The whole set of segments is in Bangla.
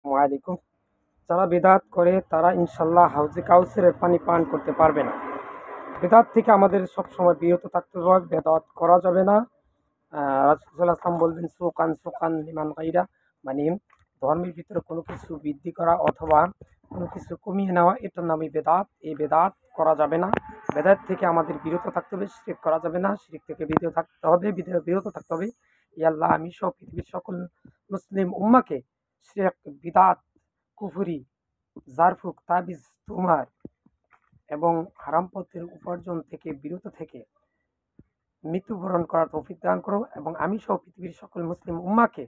ওয়ালাইকুম। যারা বেদাত করে তারা ইনশাল্লাহ হাউজে কাউসারের পানি পান করতে পারবে না। বেদাত থেকে আমাদের সবসময় বিরত থাকতে হবে, বেদাত করা যাবে না। রাসূল সাল্লাল্লাহু আলাইহি ওয়াসাল্লাম বলবেন সুকান সুকান লিমান গাইরা, মানে ধর্মের ভিতরে কোনো কিছু বৃদ্ধি করা অথবা কোনো কিছু কমিয়ে নেওয়া এটার নামই বেদাত। এই বেদাত করা যাবে না। বেদাত থেকে আমাদের বিরত থাকতে হবে, শিরক করা যাবে না, শিরক থেকে বিরত থাকতে হবে, বিরত থাকতে হবে। ইয়া আল্লাহ, আমি সহ পৃথিবীর সকল মুসলিম উম্মাহকে শিরক, বিদআত, কুফরি, জারফুক, তাবিজ, তুমার এবং হারাম পথের উপার্জন থেকে বিরত থেকে মৃত্যুবরণ করার তৌফিক দান করো, এবং আমি সহ পৃথিবীর সকল মুসলিম উম্মাকে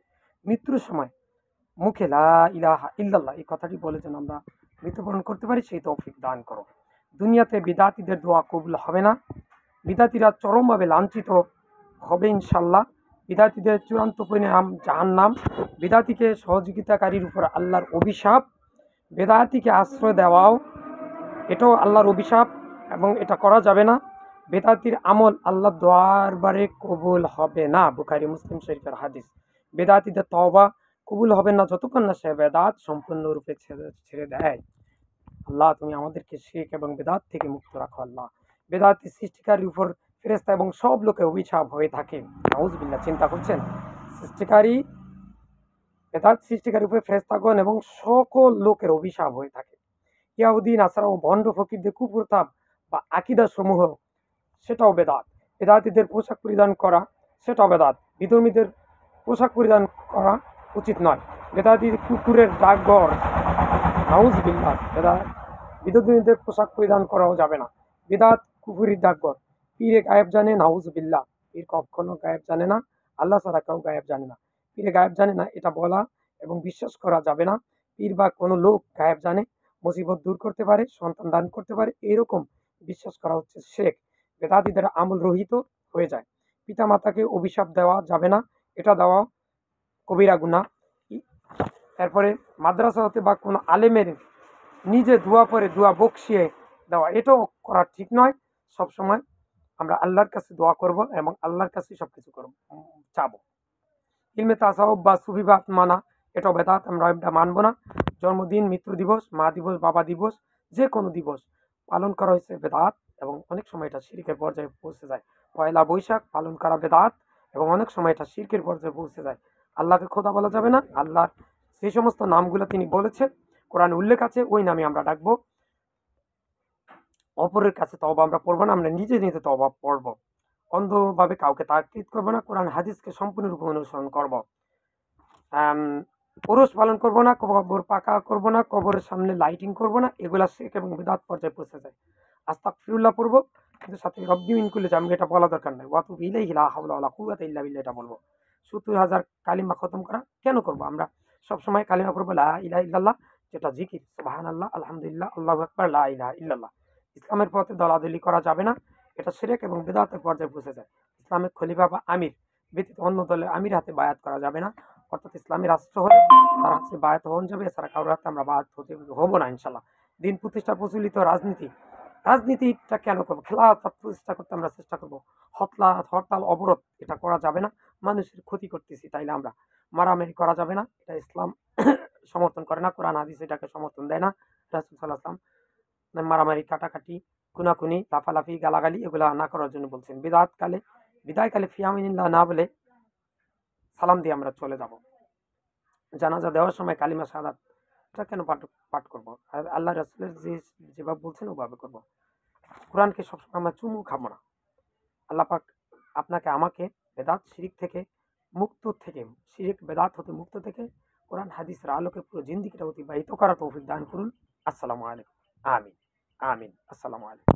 মৃত্যুর সময় মুখে লা ইলাহা ইল্লাল্লাহ এই কথাটি বলে যেন আমরা মৃত্যুবরণ করতে পারি, সেই তৌফিক দান করো। দুনিয়াতে বিদাতিদের দোয়া কবুল হবে না, বিদাতিরা চরমভাবে লাঞ্ছিত হবে ইনশাল্লাহ। বিদাতিদের চূড়ান্ত পরিণাম জাহান্নাম। বিদাতিকে সহযোগিতাকারীর উপর আল্লাহর অভিশাপ। বেদাতিকে আশ্রয় দেওয়াও এটাও আল্লাহর অভিশাপ, এবং এটা করা যাবে না। বেদাতির আমল আল্লাহর দরবারে কবুল হবে না, বুখারী মুসলিম শরীফের হাদিস। বেদাতিদের তওবা কবুল হবে না যতক্ষণ না সে বেদাত সম্পূর্ণরূপে ছেড়ে দেয়। আল্লাহ, তুমি আমাদেরকে শিরক এবং বেদাত থেকে মুক্ত রাখো আল্লাহ। বেদাতি সৃষ্টিকারীর উপর ফেরেশতা এবং সব লোকের অভিশাপ হয়ে থাকে। নাউজুবিল্লাহ, চিন্তা করছেন? সৃষ্টিকারী, বেদাত সৃষ্টিকারীর উপর ফেরেশতাগণ এবং সকল লোকের অভিশাপ হয়ে থাকে। ইয়াহুদী, নাসারা ও ভণ্ড ফকিরদের কুপ্রথাপ বা আকীদা সমূহ, সেটাও বেদাত। বেদাতীদের পোশাক পরিধান করা, সেটাও বেদাত। বিধর্মীদের পোশাক পরিধান করা উচিত নয়। বেদাতি কুকুরের ডাকঘর, নাউজুবিল্লাহ, বিধর্মীদের পোশাক পরিধান করাও যাবে না। বেদাত কুকুরের ডাকঘর। পীরে গায়েব জানে, নাউজুবিল্লাহ। পীর কখনো গায়েব জানে না, আল্লাহ ছাড়া কেউ গায়েব জানে না। পীরে গায়েব জানে না এটা বলা এবং বিশ্বাস করা যাবে না। পীর বা কোনো লোক গায়েব জানে, মুসিবত দূর করতে পারে, সন্তান দান করতে পারে, এরকম বিশ্বাস করা হচ্ছে শিরক। বেদাতীদের আমল রহিত হয়ে যায়। পিতা মাতাকে অভিশাপ দেওয়া যাবে না, এটা দেওয়া কবিরা গুনাহ। এরপরে মাদ্রাসা হতে বা কোনো আলেমের নিজে দোয়া পরে দোয়া বকশিয়ে দেওয়া, এটাও করা ঠিক নয়। সবসময় আমরা আল্লাহর কাছে দোয়া করব এবং আল্লাহর কাছে সবকিছু করব, চাবো। ইলমে তাসাউফ বা সুফিবাদ মানা, এটাও বেদাত, আমরা এটা মানব না। জন্মদিন, মৃত্যু দিবস, মা দিবস, বাবা দিবস, যে কোনো দিবস পালন করা হয়েছে বেদাত, এবং অনেক সময় এটা শিরকের পর্যায়ে পৌঁছে যায়। পয়লা বৈশাখ পালন করা বেদাত, এবং অনেক সময় এটা শিরকের পর্যায়ে পৌঁছে যায়। আল্লাহকে খোদা বলা যাবে না। আল্লাহ সেই সমস্ত নামগুলো তিনি বলেছেন, কোরআনে উল্লেখ আছে, ওই নামে আমরা ডাকবো। অপরের কাছে তওবা আমরা পড়বো না, আমরা নিজে নিজে তওবা পড়বো। অন্ধভাবে কাউকে তাকলিদ করবো না, কোরআন হাদিসকে সম্পূর্ণরূপে অনুসরণ করবো। ওরস পালন করবো না, কবর পাকা করবো না, কবরের সামনে লাইটিং করবো না, এগুলা শিরক এবং বিদআত পর্যায়ে পৌঁছে যায়। আস্তাগফিরুল্লাহ পড়বো, কিন্তু সাথে রব্বি মিন কুল্লি জামব এটা বলা দরকার নাই। ওয়া তুবু ইলাইহি লা হাওলা ওয়ালা কুওয়াতা ইল্লা বিল্লাহ এটা বলবো। ৭০,০০০ কালিমা খতম করা কেন করবো? আমরা সবসময় কালিমা পড়বো লা ইলাহা ইল্লাল্লাহ, যেটা জিকির, সুবহানাল্লাহ, আলহামদুলিল্লাহ, আল্লাহু আকবার, লা ইলাহা ইল্লাল্লাহ। ইসলামের পথে দলাদলি করা যাবে না, এটা শিরক এবং বিদআতের পর্যায়ে পৌঁছে যায়। ইসলামের খলিফা বা আমির ব্যতীত অন্য দলের আমির হাতে বায়াত করা যাবে না। অর্থাৎ ইসলামী রাষ্ট্র হলে তার হাতে বায়াত হওয়া যাবে, এছাড়া কারোর হাতে আমরা বায়াত হবো না ইনশাল্লাহ। দিন প্রতিষ্ঠা প্রচলিত রাজনীতি, রাজনীতিটা কেন করবো? খেলাফত প্রতিষ্ঠা করতে আমরা চেষ্টা করবো। হরতাল, অবরোধ এটা করা যাবে না। মানুষের ক্ষতি করতেছি তাইলে আমরা। মারামারি করা যাবে না, এটা ইসলাম সমর্থন করে না, কোরআন হাদিস এটাকে সমর্থন দেয় না। রাসূল সাল্লাল্লাহু আলাইহি ওয়াসাল্লাম মারামারি, কাটাকাটি, খুনাখুনি, লাফালাফি, গালাগালি এগুলা না করার জন্য বলছেন। বিদায়কালে ফি আমিনিল্লাহ না বলে সালাম দিয়ে আমরা চলে যাব। জানাজা দেওয়ার সময় কালিমা শাহাদাত এটা কেন পাঠ করবো? আর আল্লাহ রাসূলের যেভাবে বলছেন ওভাবে করবো। কোরআনকে সবসময় আমরা চুমু খাবো না। আল্লাহ পাক আপনাকে আমাকে বেদাত শিরিক থেকে শিরিক বেদাত হতে মুক্ত থেকে কোরআন হাদিসের আলোকে পুরো জিন্দেগিটা অতিবাহিত করার তৌফিক দান করুন। আসসালামু আলাইকুম। আমিন, আমিন। আসসালামু আলাইকুম।